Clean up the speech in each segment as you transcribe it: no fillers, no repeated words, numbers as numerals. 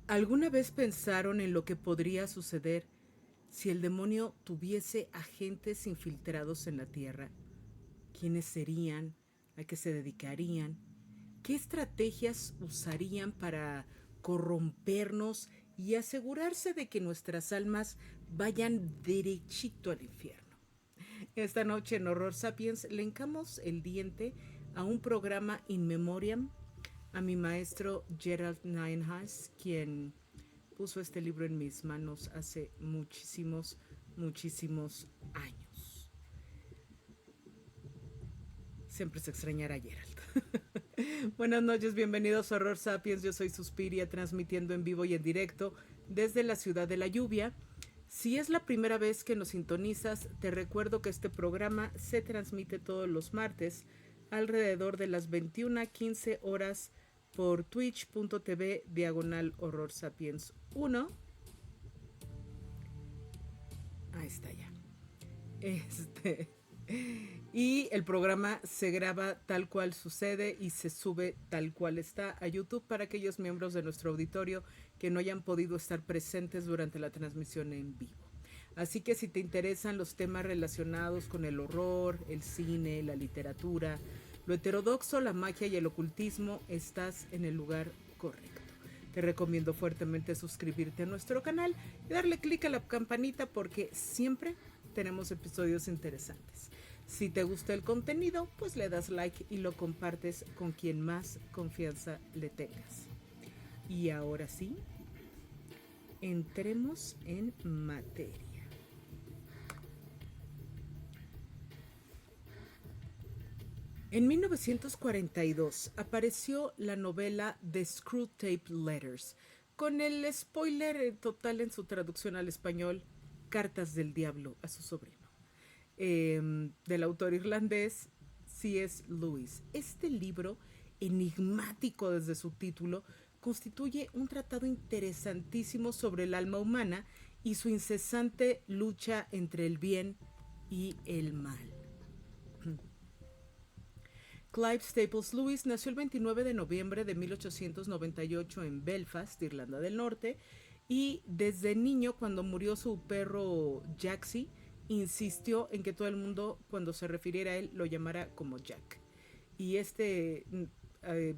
¿Alguna vez pensaron en lo que podría suceder si el demonio tuviese agentes infiltrados en la Tierra? ¿Quiénes serían? ¿A qué se dedicarían? ¿Qué estrategias usarían para corrompernos y asegurarse de que nuestras almas vayan derechito al infierno? Esta noche en Horror Sapiens le hincamos el diente a un programa in memoriam a mi maestro Gerald Nienhuis, quien puso este libro en mis manos hace muchísimos años. Siempre se extrañará a Gerald. Buenas noches, bienvenidos a Horror Sapiens. Yo soy Suspiria, transmitiendo en vivo y en directo desde la ciudad de la lluvia. Si es la primera vez que nos sintonizas, te recuerdo que este programa se transmite todos los martes alrededor de las 21:15 horas por twitch.tv diagonal Horror Sapiens 1. Ahí está ya. Este, y el programa se graba tal cual sucede y se sube tal cual está a YouTube para aquellos miembros de nuestro auditorio que no hayan podido estar presentes durante la transmisión en vivo. Así que si te interesan los temas relacionados con el horror, el cine, la literatura, lo heterodoxo, la magia y el ocultismo, estás en el lugar correcto. Te recomiendo fuertemente suscribirte a nuestro canal y darle clic a la campanita porque siempre tenemos episodios interesantes. Si te gusta el contenido, pues le das like y lo compartes con quien más confianza le tengas. Y ahora sí, entremos en materia. En 1942 apareció la novela The Screwtape Letters, con el spoiler total en su traducción al español, Cartas del Diablo a su sobrino, del autor irlandés C.S. Lewis. Este libro, enigmático desde su título, constituye un tratado interesantísimo sobre el alma humana y su incesante lucha entre el bien y el mal. Clive Staples Lewis nació el 29 de noviembre de 1898 en Belfast, Irlanda del Norte, y desde niño, cuando murió su perro Jaxie, insistió en que todo el mundo, cuando se refiriera a él, lo llamara como Jack. Y este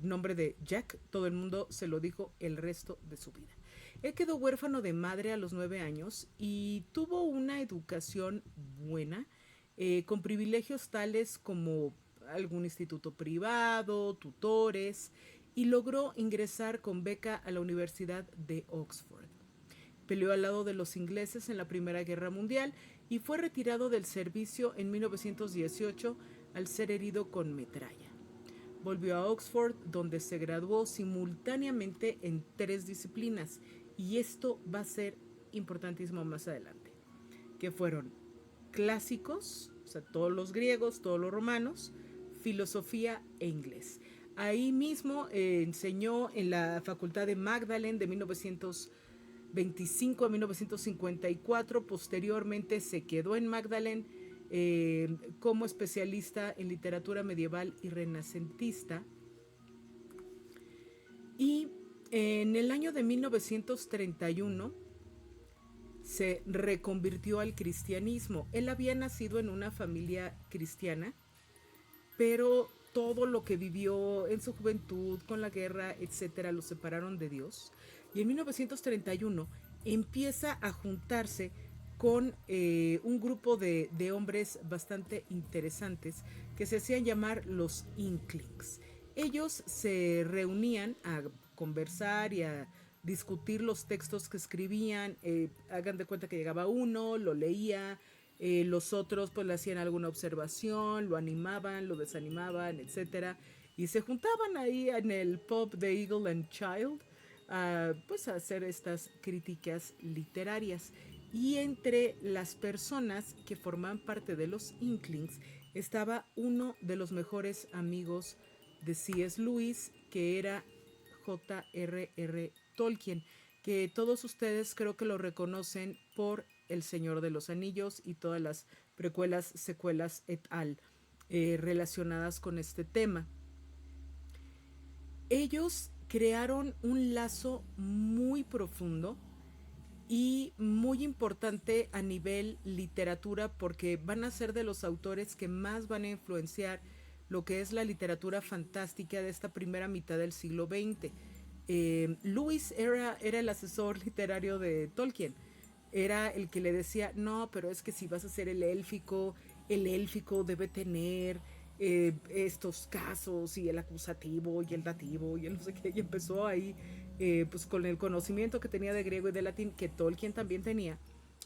nombre de Jack, todo el mundo se lo dijo el resto de su vida. Él quedó huérfano de madre a los 9 años y tuvo una educación buena, con privilegios tales como algún instituto privado, tutores, y logró ingresar con beca a la Universidad de Oxford. Peleó al lado de los ingleses en la Primera Guerra Mundial y fue retirado del servicio en 1918 al ser herido con metralla. Volvió a Oxford, donde se graduó simultáneamente en 3 disciplinas, y esto va a ser importantísimo más adelante, que fueron clásicos, o sea, todos los griegos, todos los romanos, filosofía e inglés. Ahí mismo enseñó en la Facultad de Magdalen de 1925 a 1954. Posteriormente se quedó en Magdalen como especialista en literatura medieval y renacentista. Y en el año de 1931 se reconvirtió al cristianismo. Él había nacido en una familia cristiana, pero todo lo que vivió en su juventud, con la guerra, etcétera, lo separaron de Dios. Y en 1931 empieza a juntarse con un grupo de hombres bastante interesantes que se hacían llamar los Inklings. Ellos se reunían a conversar y a discutir los textos que escribían. Hagan de cuenta que llegaba uno, lo leía, los otros pues le hacían alguna observación, lo animaban, lo desanimaban, etcétera, y se juntaban ahí en el pub de Eagle and Child pues a hacer estas críticas literarias. Y entre las personas que formaban parte de los Inklings estaba uno de los mejores amigos de C.S. Lewis, que era J.R.R. Tolkien, que todos ustedes creo que lo reconocen por El Señor de los Anillos y todas las precuelas, secuelas et al. Relacionadas con este tema. Ellos crearon un lazo muy profundo y muy importante a nivel literatura, porque van a ser de los autores que más van a influenciar lo que es la literatura fantástica de esta primera mitad del siglo XX. Lewis era el asesor literario de Tolkien. Era el que le decía, no, pero es que si vas a hacer el élfico debe tener estos casos y el acusativo y el dativo y el no sé qué. Y empezó ahí, pues con el conocimiento que tenía de griego y de latín, que Tolkien también tenía,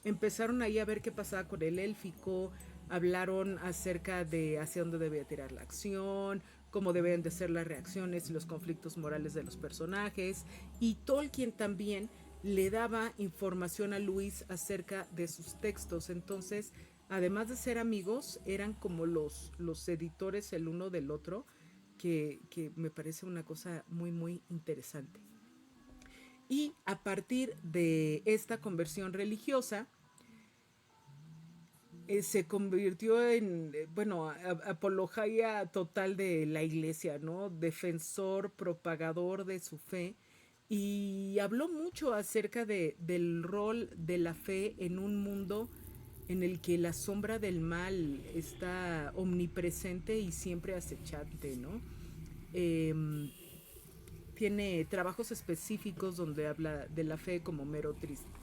empezaron ahí a ver qué pasaba con el élfico, hablaron acerca de hacia dónde debía tirar la acción, cómo deben de ser las reacciones y los conflictos morales de los personajes, y Tolkien también le daba información a Luis acerca de sus textos. Entonces, además de ser amigos, eran como los editores el uno del otro, que me parece una cosa muy, muy interesante. Y a partir de esta conversión religiosa, se convirtió en, bueno, apología total de la iglesia, ¿no? Defensor, propagador de su fe. Y habló mucho acerca del rol de la fe en un mundo en el que la sombra del mal está omnipresente y siempre acechante, ¿no? Eh, Tiene trabajos específicos donde habla de la fe como mero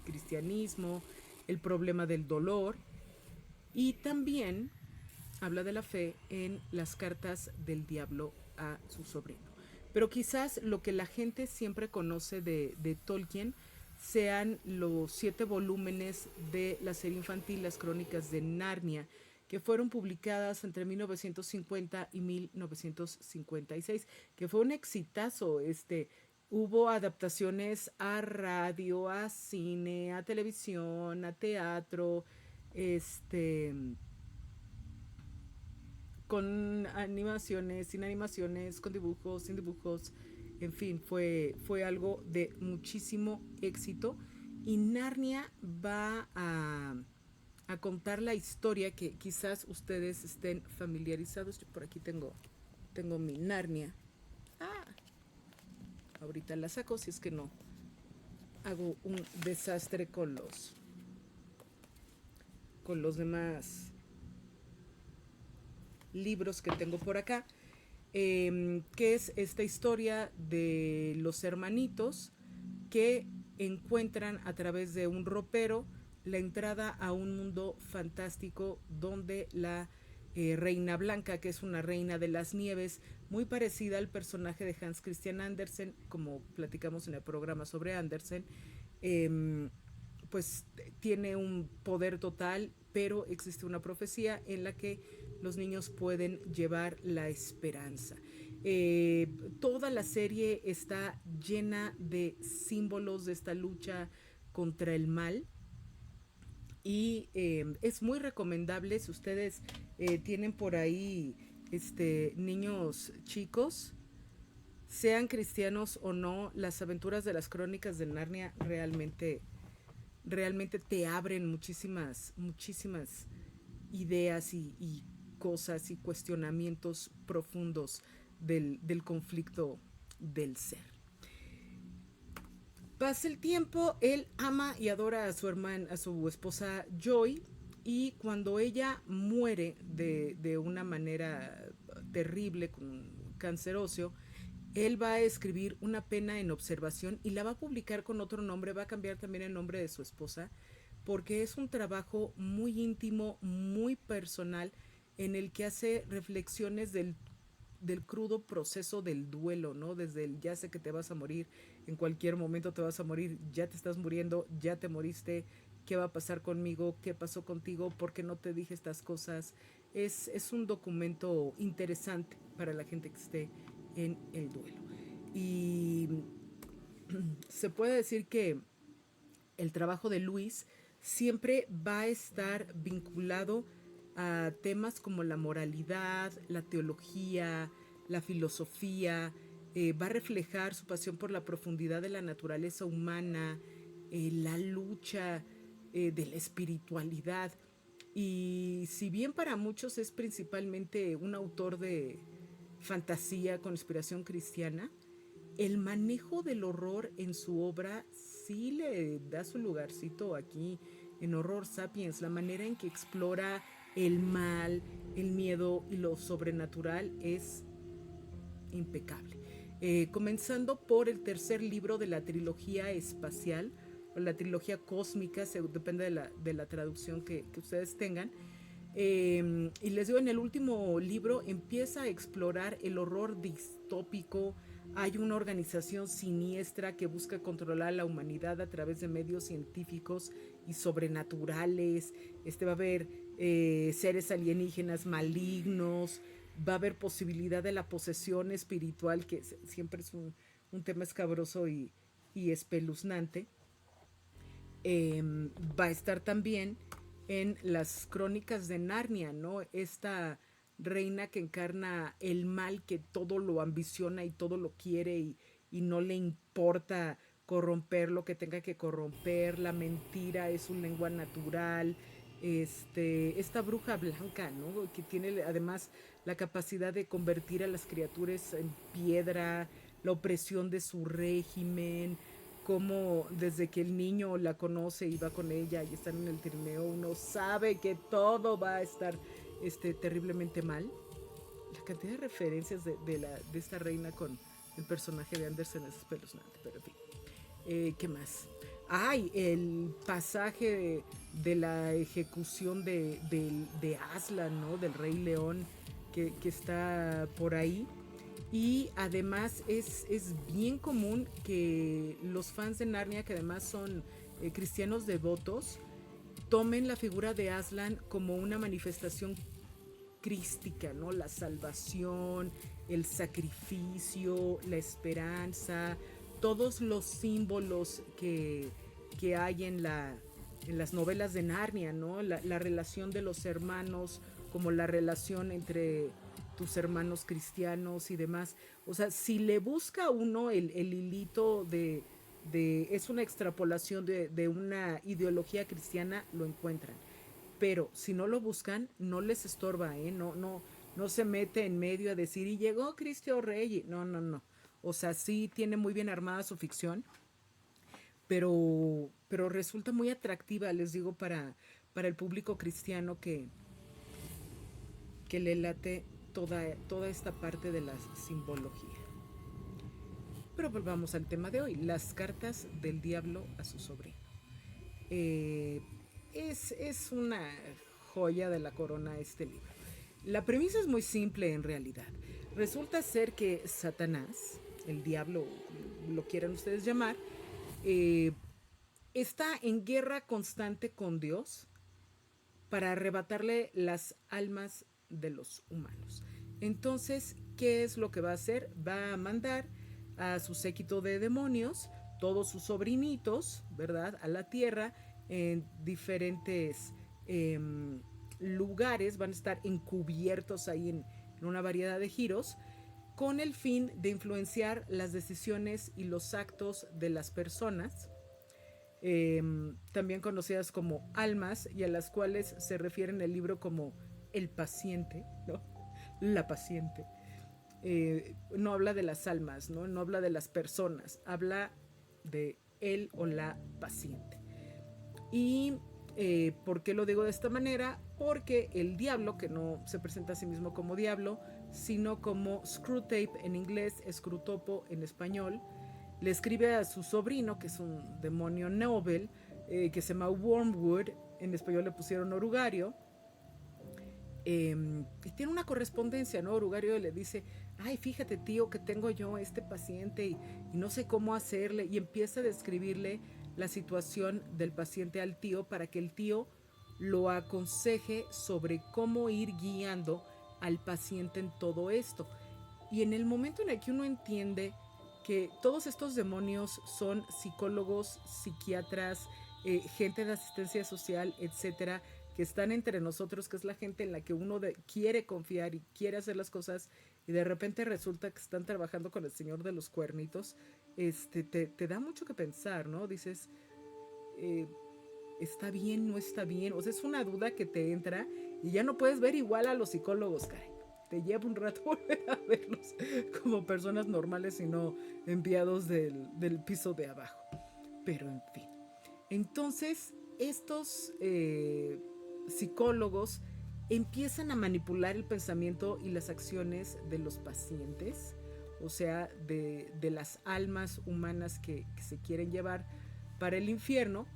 cristianismo, el problema del dolor, y también habla de la fe en las cartas del diablo a su sobrino. Pero quizás lo que la gente siempre conoce de Tolkien sean los 7 volúmenes de la serie infantil Las Crónicas de Narnia, que fueron publicadas entre 1950 y 1956, que fue un exitazo. Hubo adaptaciones a radio, a cine, a televisión, a teatro, este, con animaciones, sin animaciones, con dibujos, sin dibujos. En fin, fue algo de muchísimo éxito. Y Narnia va a contar la historia que quizás ustedes estén familiarizados. Yo por aquí tengo mi Narnia. Ah, ahorita la saco si es que no hago un desastre con los demás libros que tengo por acá, que es esta historia de los hermanitos que encuentran a través de un ropero la entrada a un mundo fantástico donde la Reina Blanca, que es una reina de las nieves, muy parecida al personaje de Hans Christian Andersen, como platicamos en el programa sobre Andersen, eh, pues tiene un poder total, pero existe una profecía en la que los niños pueden llevar la esperanza. Eh, Toda la serie está llena de símbolos de esta lucha contra el mal, y es muy recomendable si ustedes tienen por ahí niños chicos, sean cristianos o no. Las aventuras de las Crónicas de Narnia realmente te abren muchísimas ideas y cosas y cuestionamientos profundos del conflicto del ser. Pasa el tiempo, él ama y adora a su hermana, a su esposa Joy, y cuando ella muere de una manera terrible, con un cáncer óseo, él va a escribir una pena en observación y la va a publicar con otro nombre, va a cambiar también el nombre de su esposa, porque es un trabajo muy íntimo, muy personal, en el que hace reflexiones del crudo proceso del duelo, ¿no? Desde el ya sé que te vas a morir, en cualquier momento te vas a morir, ya te estás muriendo, ya te moriste, qué va a pasar conmigo, qué pasó contigo, por qué no te dije estas cosas. Es un documento interesante para la gente que esté en el duelo. Y se puede decir que el trabajo de Luis siempre va a estar vinculado a temas como la moralidad, la teología, la filosofía. Va a reflejar su pasión por la profundidad de la naturaleza humana, la lucha de la espiritualidad. Y si bien para muchos es principalmente un autor de fantasía con inspiración cristiana, el manejo del horror en su obra sí le da su lugarcito aquí en Horror Sapiens, la manera en que explora el mal, el miedo y lo sobrenatural es impecable. Comenzando por el tercer libro de la trilogía espacial, o la trilogía cósmica, depende de la traducción que ustedes tengan. Y les digo, en el último libro empieza a explorar el horror distópico. Hay una organización siniestra que busca controlar a la humanidad a través de medios científicos y sobrenaturales. Va a haber seres alienígenas malignos, va a haber posibilidad de la posesión espiritual, que siempre es un tema escabroso y espeluznante. Va a estar también en las crónicas de Narnia, ¿no? Esta reina que encarna el mal, que todo lo ambiciona y todo lo quiere y no le importa corromper lo que tenga que corromper, la mentira es su lengua natural, esta bruja blanca, ¿no? Que tiene además la capacidad de convertir a las criaturas en piedra, la opresión de su régimen, como desde que el niño la conoce y va con ella y están en el trineo, uno sabe que todo va a estar terriblemente mal. La cantidad de referencias de esta reina con el personaje de Andersen es espeluznante, pero en fin. ¿Qué más? Ay, el pasaje de la ejecución de Aslan, ¿no? Del Rey León, que está por ahí. Y además es bien común que los fans de Narnia, que además son cristianos devotos, tomen la figura de Aslan como una manifestación crística, ¿no? La salvación, el sacrificio, la esperanza, todos los símbolos que hay en las novelas de Narnia, ¿no? La relación de los hermanos, como la relación entre tus hermanos cristianos y demás. O sea, si le busca uno el hilito es una extrapolación de una ideología cristiana, lo encuentran. Pero si no lo buscan, no les estorba, ¿eh? No se mete en medio a decir, y llegó Cristo Rey. No, no, no. O sea, sí tiene muy bien armada su ficción, pero resulta muy atractiva, les digo, para el público cristiano que le late toda esta parte de la simbología. Pero volvamos al tema de hoy, las cartas del diablo a su sobrino. Eh, es una joya de la corona este libro. La premisa es muy simple en realidad. Resulta ser que Satanás, el diablo, lo quieran ustedes llamar, eh, está en guerra constante con Dios para arrebatarle las almas de los humanos. Entonces, ¿qué es lo que va a hacer? Va a mandar a su séquito de demonios, todos sus sobrinitos, ¿verdad?, a la tierra en diferentes lugares, van a estar encubiertos ahí en una variedad de giros, con el fin de influenciar las decisiones y los actos de las personas, también conocidas como almas, y a las cuales se refiere en el libro como el paciente, ¿no? La paciente. No habla de las almas, ¿no? No habla de las personas, habla de él o la paciente. Y ¿por qué lo digo de esta manera? Porque el diablo, que no se presenta a sí mismo como diablo, sino como Screwtape en inglés, Screwtopo en español, le escribe a su sobrino, que es un demonio Nobel, que se llama Wormwood, en español le pusieron Orugario, y tiene una correspondencia, ¿no? Orugario le dice, ay, fíjate tío que tengo yo este paciente y no sé cómo hacerle, y empieza a describirle la situación del paciente al tío para que el tío lo aconseje sobre cómo ir guiando al paciente en todo esto. Y en el momento en el que uno entiende que todos estos demonios son psicólogos, psiquiatras, gente de asistencia social, etcétera, que están entre nosotros, que es la gente en la que uno quiere confiar y quiere hacer las cosas, y de repente resulta que están trabajando con el señor de los cuernitos, te da mucho que pensar, ¿no? Dices, eh, ¿está bien, no está bien? O sea, es una duda que te entra y ya no puedes ver igual a los psicólogos, caray. te lleva un rato volver a verlos como personas normales y no enviados del piso de abajo. Pero en fin. Entonces, estos psicólogos empiezan a manipular el pensamiento y las acciones de los pacientes, o sea, de las almas humanas que se quieren llevar para el infierno.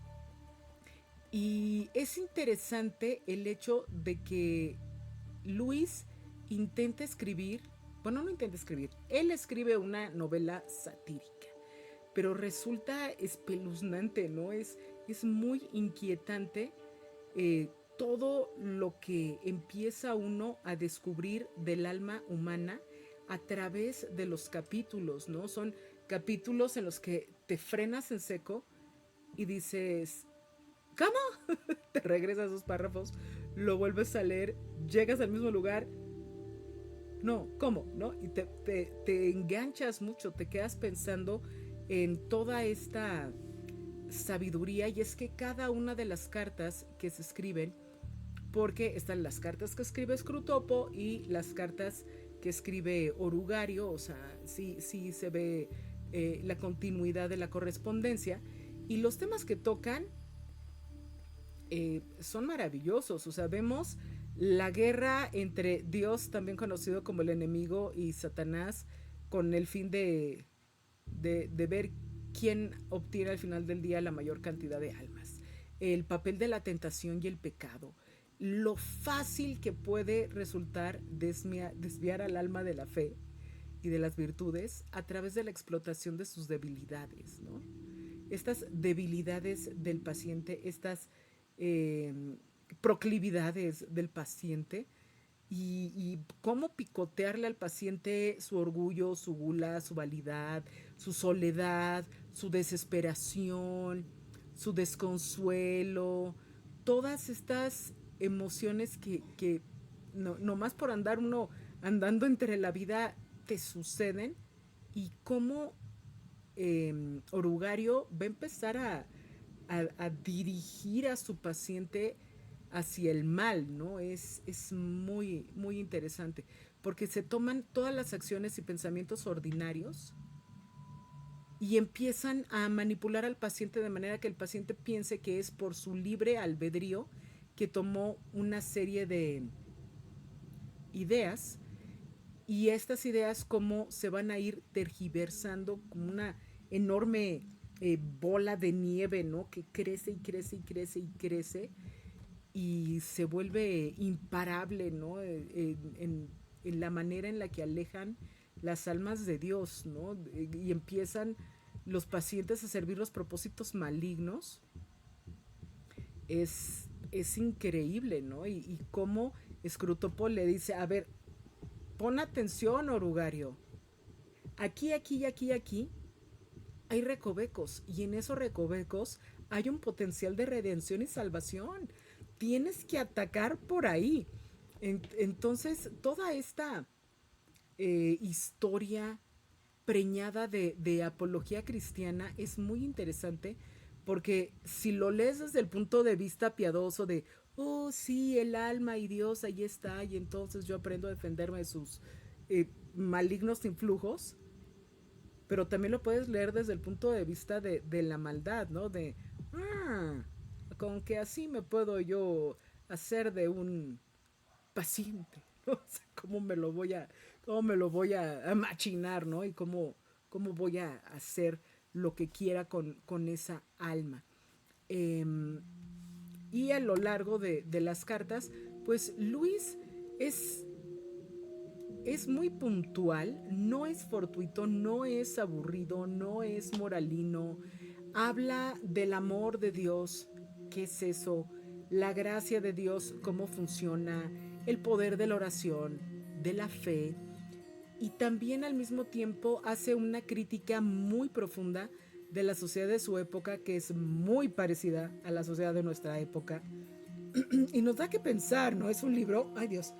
Y es interesante el hecho de que Luis intenta escribir, bueno, no intenta escribir, él escribe una novela satírica, pero resulta espeluznante, ¿no? Es muy inquietante todo lo que empieza uno a descubrir del alma humana a través de los capítulos, ¿no? Son capítulos en los que te frenas en seco y dices, ¿cómo? Te regresas a esos párrafos, lo vuelves a leer, llegas al mismo lugar, no, ¿cómo? ¿No? Y te enganchas mucho, te quedas pensando en toda esta sabiduría, y es que cada una de las cartas que se escriben, porque están las cartas que escribe Scrutopo y las cartas que escribe Orugario, o sea, sí se ve la continuidad de la correspondencia, y los temas que tocan son maravillosos. O sea, vemos la guerra entre Dios, también conocido como el enemigo, y Satanás, con el fin de ver quién obtiene al final del día la mayor cantidad de almas. El papel de la tentación y el pecado. Lo fácil que puede resultar desviar al alma de la fe y de las virtudes a través de la explotación de sus debilidades, ¿no? Estas debilidades del paciente, estas eh, proclividades del paciente, y cómo picotearle al paciente su orgullo, su gula, su vanidad, su soledad, su desesperación, su desconsuelo, todas estas emociones que no más por andar uno andando entre la vida te suceden, y cómo Orugario va a empezar a dirigir a su paciente hacia el mal, ¿no? Es muy, muy interesante, porque se toman todas las acciones y pensamientos ordinarios y empiezan a manipular al paciente de manera que el paciente piense que es por su libre albedrío que tomó una serie de ideas, y estas ideas cómo se van a ir tergiversando como una enorme bola de nieve, ¿no? Que crece y crece y crece y crece y se vuelve imparable, ¿no? En la manera en la que alejan las almas de Dios, ¿no? Y empiezan los pacientes a servir los propósitos malignos. Es increíble, ¿no? Y cómo Scrutopo le dice, a ver, pon atención, Orugario. Aquí, aquí y aquí y aquí hay recovecos, y en esos recovecos hay un potencial de redención y salvación. Tienes que atacar por ahí. Entonces, toda esta historia preñada de apología cristiana es muy interesante, porque si lo lees desde el punto de vista piadoso de, oh sí, el alma y Dios ahí está, y entonces yo aprendo a defenderme de sus malignos influjos, pero también lo puedes leer desde el punto de vista de la maldad, ¿no? De, ah, con que así me puedo yo hacer de un paciente, ¿no? O sea, cómo me lo voy a machinar, ¿no? Y cómo voy a hacer lo que quiera con esa alma. Eh, y a lo largo de las cartas, pues Luis es es muy puntual, no es fortuito, no es aburrido, no es moralino. Habla del amor de Dios, qué es eso, la gracia de Dios, cómo funciona, el poder de la oración, de la fe, y también al mismo tiempo hace una crítica muy profunda de la sociedad de su época, que es muy parecida a la sociedad de nuestra época. Y nos da que pensar, ¿no? Es un libro, ay Dios,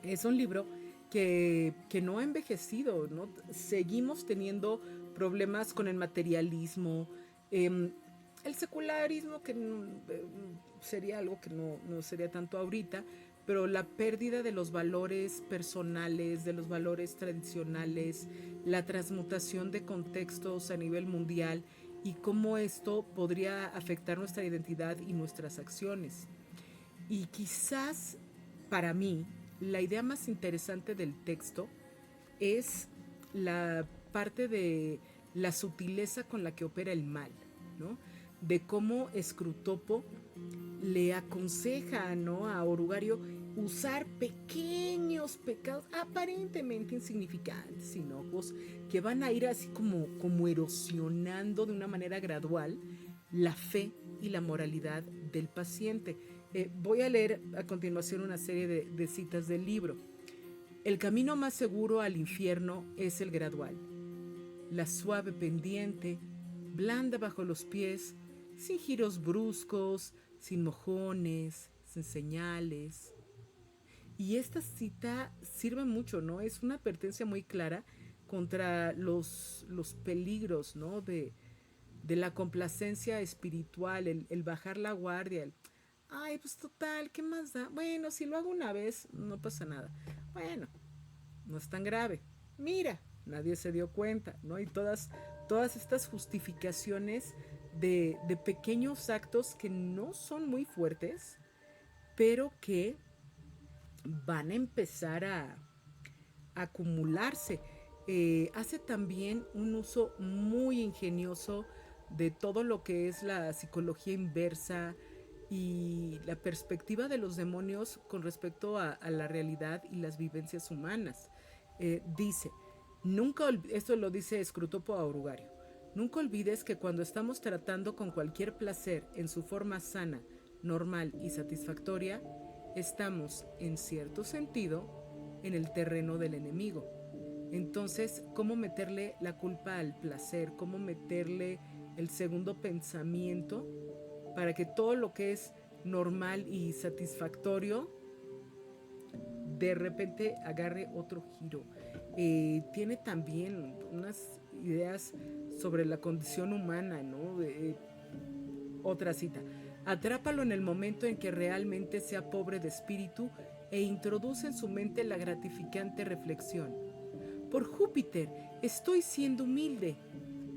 es un libro que no ha envejecido, ¿no? Seguimos teniendo problemas con el materialismo, el secularismo, que sería algo que no sería tanto ahorita, pero la pérdida de los valores personales, de los valores tradicionales, la transmutación de contextos a nivel mundial y cómo esto podría afectar nuestra identidad y nuestras acciones. Y quizás para mí la idea más interesante del texto es la parte de la sutileza con la que opera el mal, ¿no? De cómo Scrutopo le aconseja, ¿no?, a Orugario usar pequeños pecados aparentemente insignificantes, inocuos, que van a ir así como erosionando de una manera gradual la fe y la moralidad del paciente. Voy a leer a continuación una serie de citas del libro. El camino más seguro al infierno es el gradual. La suave pendiente, blanda bajo los pies, sin giros bruscos, sin mojones, sin señales. Y esta cita sirve mucho, ¿no? Es una advertencia muy clara contra los peligros, ¿no? De la complacencia espiritual, el bajar la guardia, ay, pues total, ¿qué más da? Bueno, si lo hago una vez, no pasa nada. Bueno, no es tan grave. Mira, nadie se dio cuenta, ¿no? Y todas estas justificaciones de pequeños actos que no son muy fuertes, pero que van a empezar a acumularse. Hace también un uso muy ingenioso de todo lo que es la psicología inversa y la perspectiva de los demonios con respecto a la realidad y las vivencias humanas. Dice, esto lo dice Scrutopo a Orugario, nunca olvides que cuando estamos tratando con cualquier placer en su forma sana, normal y satisfactoria, estamos, en cierto sentido, en el terreno del enemigo. Entonces, ¿cómo meterle la culpa al placer? ¿Cómo meterle el segundo pensamiento para que todo lo que es normal y satisfactorio de repente agarre otro giro? Tiene también unas ideas sobre la condición humana, ¿no? Otra cita. Atrápalo en el momento en que realmente sea pobre de espíritu e introduce en su mente la gratificante reflexión. Por Júpiter, estoy siendo humilde.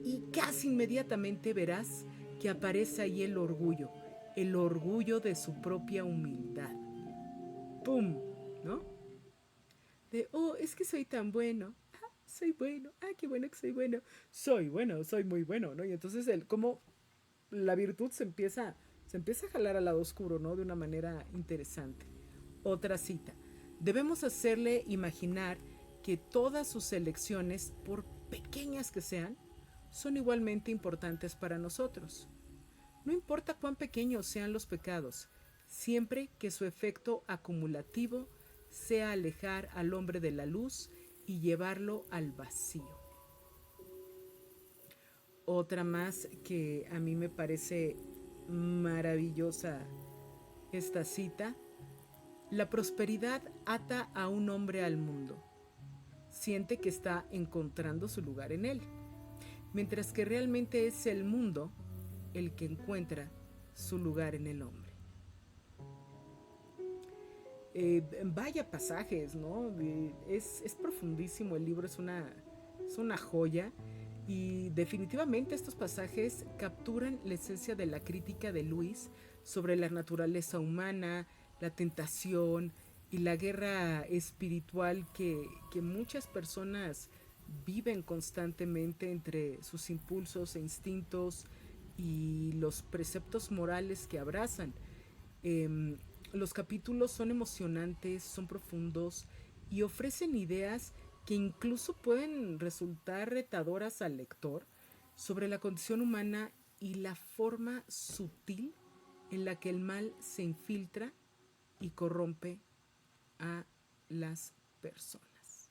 Y casi inmediatamente verás que aparece ahí el orgullo de su propia humildad. ¡Pum! ¿No? Oh, es que soy tan bueno. Ah, soy bueno. Ah, qué bueno que soy bueno. Soy bueno, soy muy bueno, ¿no? Y entonces como la virtud se empieza a jalar al lado oscuro, ¿no? De una manera interesante. Otra cita. Debemos hacerle imaginar que todas sus elecciones, por pequeñas que sean, son igualmente importantes para nosotros. No importa cuán pequeños sean los pecados, siempre que su efecto acumulativo sea alejar al hombre de la luz y llevarlo al vacío. Otra más que a mí me parece maravillosa esta cita. La prosperidad ata a un hombre al mundo. Siente que está encontrando su lugar en él, mientras que realmente es el mundo el que encuentra su lugar en el hombre. Vaya pasajes, ¿no? Es profundísimo el libro, es una joya. Y definitivamente estos pasajes capturan la esencia de la crítica de Luis sobre la naturaleza humana, la tentación y la guerra espiritual que muchas personas viven constantemente entre sus impulsos e instintos y los preceptos morales que abrazan. Los capítulos son emocionantes, son profundos y ofrecen ideas que incluso pueden resultar retadoras al lector sobre la condición humana y la forma sutil en la que el mal se infiltra y corrompe a las personas.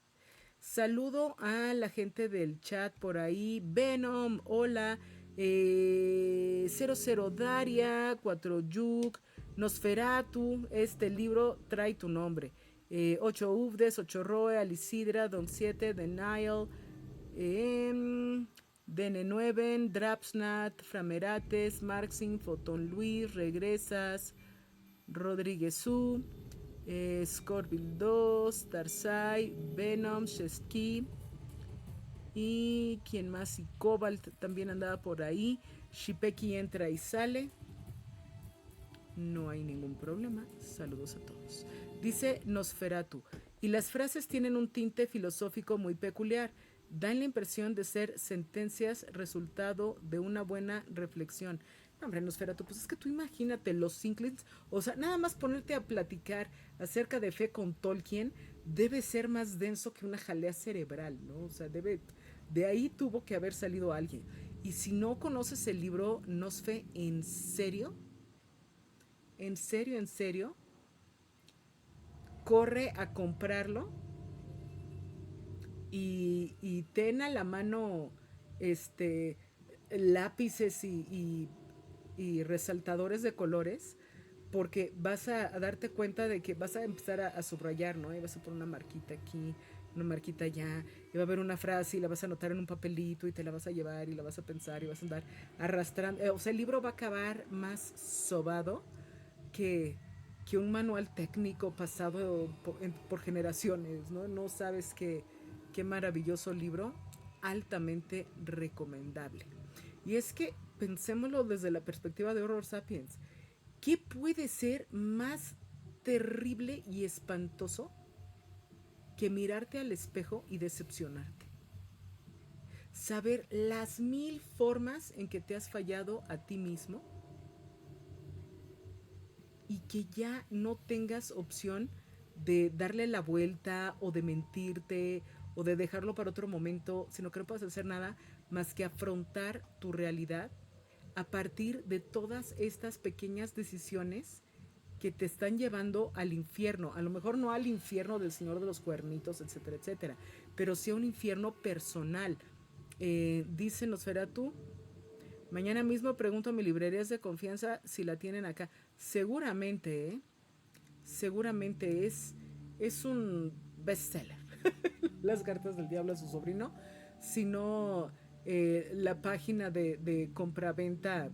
Saludo a la gente del chat por ahí. Venom, hola. 00 Daria, 4 Yuk, Nosferatu, este libro trae tu nombre. 8 Uvdes, 8 Roe, Alicidra, Don 7, Denial, DN9, Drapsnat, Framerates, Marxin, Fotón Luis, Regresas, Rodríguez U, Scorpion 2, Tarsai, Venom, Chesky. Y quién más, y Cobalt también andaba por ahí. Shipeki entra y sale. No hay ningún problema. Saludos a todos. Dice Nosferatu. Y las frases tienen un tinte filosófico muy peculiar. Dan la impresión de ser sentencias resultado de una buena reflexión. No, hombre, Nosferatu, pues es que tú imagínate los Inklings. O sea, nada más ponerte a platicar acerca de fe con Tolkien debe ser más denso que una jalea cerebral, ¿no? O sea, debe... De ahí tuvo que haber salido alguien. Y si no conoces el libro Nosfe, ¿en serio? ¿En serio, en serio? Corre a comprarlo y ten a la mano este lápices y resaltadores de colores porque vas a darte cuenta de que vas a empezar a subrayar, ¿no? Y vas a poner una marquita aquí, una marquita allá, y va a haber una frase y la vas a anotar en un papelito y te la vas a llevar y la vas a pensar y vas a andar arrastrando. O sea, el libro va a acabar más sobado que, que un manual técnico pasado por generaciones, ¿no? No sabes qué maravilloso libro, altamente recomendable. Y es que pensémoslo desde la perspectiva de Horror Sapiens. ¿Qué puede ser más terrible y espantoso que mirarte al espejo y decepcionarte? Saber las 1000 formas en que te has fallado a ti mismo y que ya no tengas opción de darle la vuelta o de mentirte o de dejarlo para otro momento, sino que no puedes hacer nada más que afrontar tu realidad a partir de todas estas pequeñas decisiones que te están llevando al infierno. A lo mejor no al infierno del Señor de los Cuernitos, etcétera, etcétera, pero sí a un infierno personal. Dice Nosferatu, mañana mismo pregunto a mis librerías de confianza si la tienen acá. Seguramente, seguramente es un bestseller. Las cartas del diablo a su sobrino. Sino la página de compraventa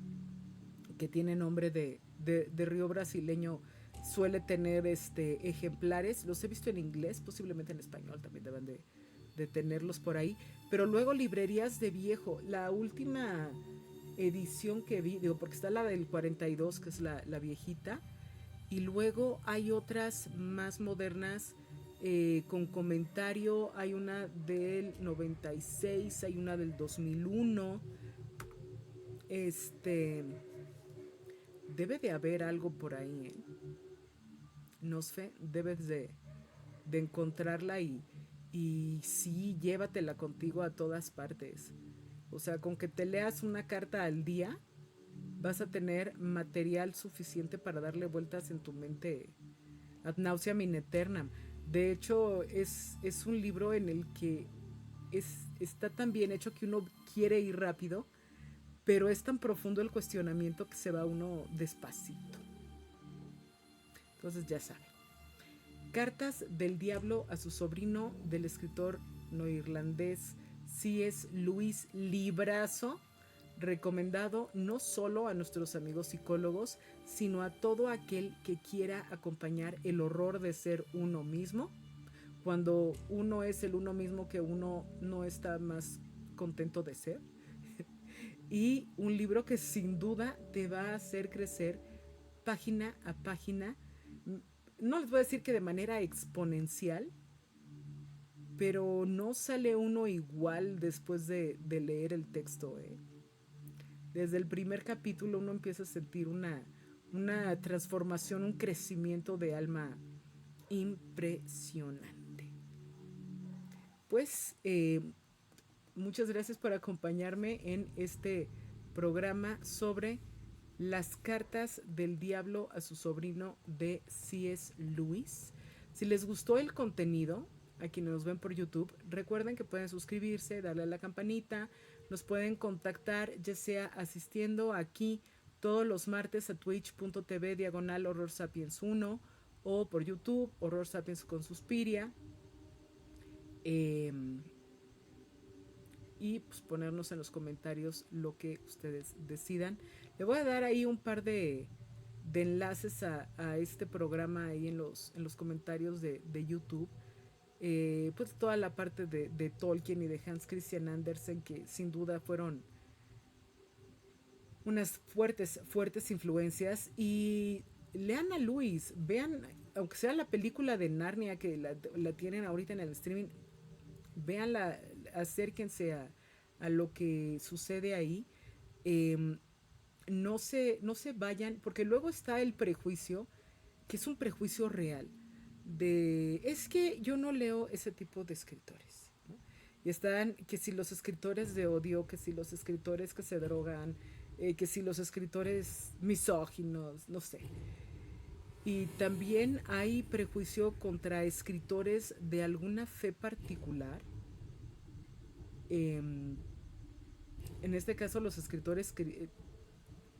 que tiene nombre de Río Brasileño suele tener ejemplares. Los he visto en inglés, posiblemente en español también deben de tenerlos por ahí. Pero luego librerías de viejo. La última edición que vi, digo, porque está la del 42, que es la viejita, y luego hay otras más modernas con comentario. Hay una del 96, hay una del 2001. Debe de haber algo por ahí, ¿eh? Nosfe, debes de encontrarla y sí, llévatela contigo a todas partes. O sea, con que te leas una carta al día, vas a tener material suficiente para darle vueltas en tu mente ad nauseam in aeternam. De hecho, es un libro en el que está tan bien hecho que uno quiere ir rápido, pero es tan profundo el cuestionamiento que se va uno despacito. Entonces ya saben. Cartas del Diablo a su sobrino del escritor neoirlandés C.S. Lewis, librazo, recomendado no solo a nuestros amigos psicólogos, sino a todo aquel que quiera acompañar el horror de ser uno mismo, cuando uno es el uno mismo que uno no está más contento de ser. Y un libro que sin duda te va a hacer crecer página a página. No les voy a decir que de manera exponencial, pero no sale uno igual después de leer el texto, ¿eh? Desde el primer capítulo uno empieza a sentir una transformación, un crecimiento de alma impresionante. Pues muchas gracias por acompañarme en este programa sobre las cartas del diablo a su sobrino de C.S. Lewis. Si les gustó el contenido, a quienes nos ven por YouTube, recuerden que pueden suscribirse, darle a la campanita, nos pueden contactar ya sea asistiendo aquí todos los martes a twitch.tv/Horror Sapiens 1 o por YouTube, Horror Sapiens con Suspiria. Y pues ponernos en los comentarios lo que ustedes decidan. Le voy a dar ahí un par de enlaces a este programa ahí en los comentarios de YouTube. Pues toda la parte de Tolkien y de Hans Christian Andersen, que sin duda fueron unas fuertes, fuertes influencias. Y lean a Lewis, vean, aunque sea la película de Narnia que la tienen ahorita en el streaming, véanla, acérquense a lo que sucede ahí. Eh, no se vayan, porque luego está el prejuicio, que es un prejuicio real, de es que yo no leo ese tipo de escritores, ¿no? Y están que si los escritores de odio, que si los escritores que se drogan, que si los escritores misóginos, no sé. Y también hay prejuicio contra escritores de alguna fe particular. Eh, en este caso, los escritores,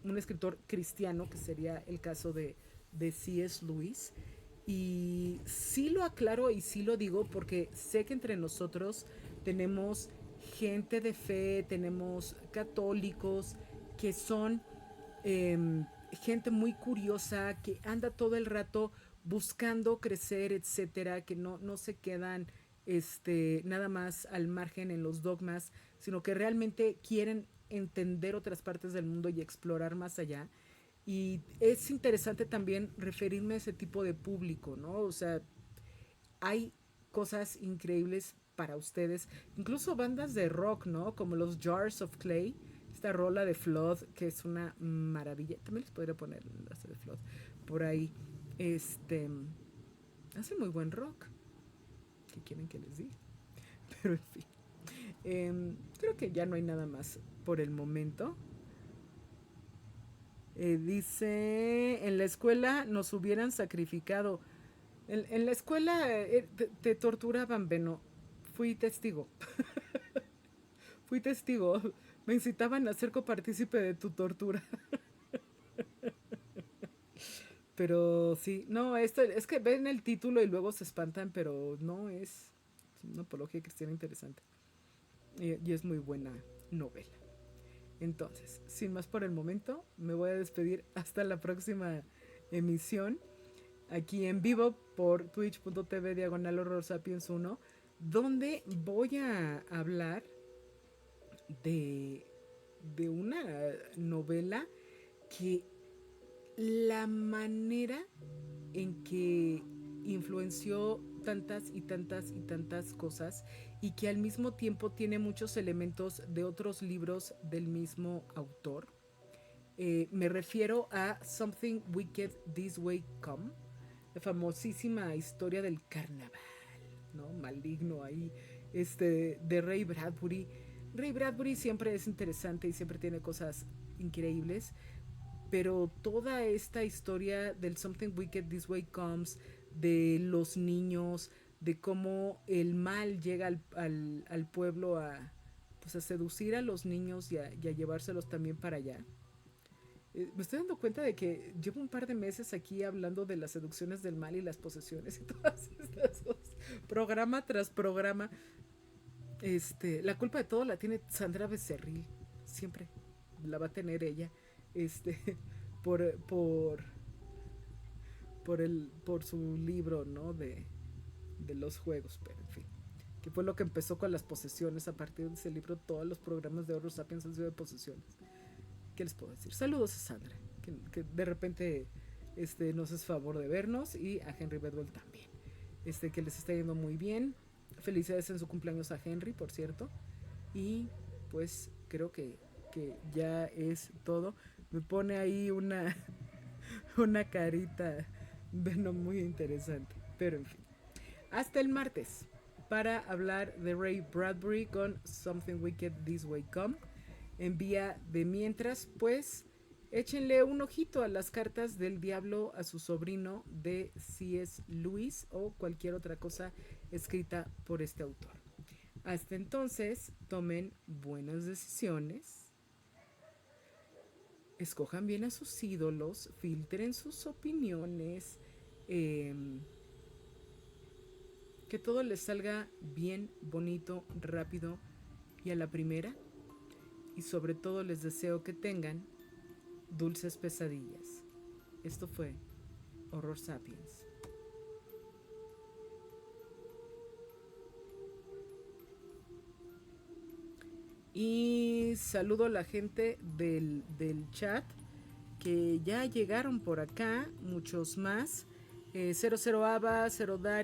un escritor cristiano, que sería el caso de C.S. Lewis. Y sí lo aclaro y sí lo digo porque sé que entre nosotros tenemos gente de fe, tenemos católicos que son eh, gente muy curiosa, que anda todo el rato buscando crecer, etcétera, que no se quedan nada más al margen en los dogmas, sino que realmente quieren entender otras partes del mundo y explorar más allá. Y es interesante también referirme a ese tipo de público, ¿no? O sea, hay cosas increíbles para ustedes, incluso bandas de rock, ¿no? Como los Jars of Clay, esta rola de Flood, que es una maravilla. También les podría poner el enlace de Flood por ahí. Este, Hace muy buen rock. ¿Qué quieren que les diga? Pero en fin. Creo que ya no hay nada más por el momento. Dice, en la escuela nos hubieran sacrificado. En la escuela te torturaban, Beno. Fui testigo. Fui testigo. Me incitaban a ser copartícipe de tu tortura. Pero sí, no, esto es que ven el título y luego se espantan, pero no es una apología cristiana interesante. Y es muy buena novela. Entonces, sin más por el momento, me voy a despedir hasta la próxima emisión, aquí en vivo por twitch.tv diagonal horror sapiens 1, donde voy a hablar de, de una novela que la manera en que influenció tantas y tantas y tantas cosas y que al mismo tiempo tiene muchos elementos de otros libros del mismo autor. Me refiero a Something Wicked This Way Come, la famosísima historia del carnaval, ¿no? Maligno ahí, de Ray Bradbury. Ray Bradbury siempre es interesante y siempre tiene cosas increíbles, pero toda esta historia del Something Wicked This Way Comes, de los niños, de cómo el mal llega al pueblo pues a seducir a los niños y a llevárselos también para allá. Me estoy dando cuenta de que llevo un par de meses aquí hablando de las seducciones del mal y las posesiones y todas estas cosas, programa tras programa. La culpa de todo la tiene Sandra Becerril, siempre la va a tener ella, este, por, por, por su libro, ¿no? De los juegos, pero en fin. Que fue lo que empezó con las posesiones. A partir de ese libro, todos los programas de Horror Sapiens han sido de posesiones. ¿Qué les puedo decir? Saludos a Sandra, que de repente nos es favor de vernos, y a Henry Bedwell también. Que les está yendo muy bien. Felicidades en su cumpleaños a Henry, por cierto. Y pues creo que ya es todo. Me pone ahí una carita, bueno, muy interesante. Pero en fin. Hasta el martes para hablar de Ray Bradbury con Something Wicked This Way Come. En vía de mientras, pues échenle un ojito a las cartas del diablo a su sobrino de C.S. Lewis o cualquier otra cosa escrita por este autor. Hasta entonces, tomen buenas decisiones, escojan bien a sus ídolos, filtren sus opiniones, eh, que todo les salga bien, bonito, rápido y a la primera. Y sobre todo les deseo que tengan dulces pesadillas. Esto fue Horror Sapiens. Y saludo a la gente del chat que ya llegaron por acá, muchos más. 00 Ava, 0 Dari.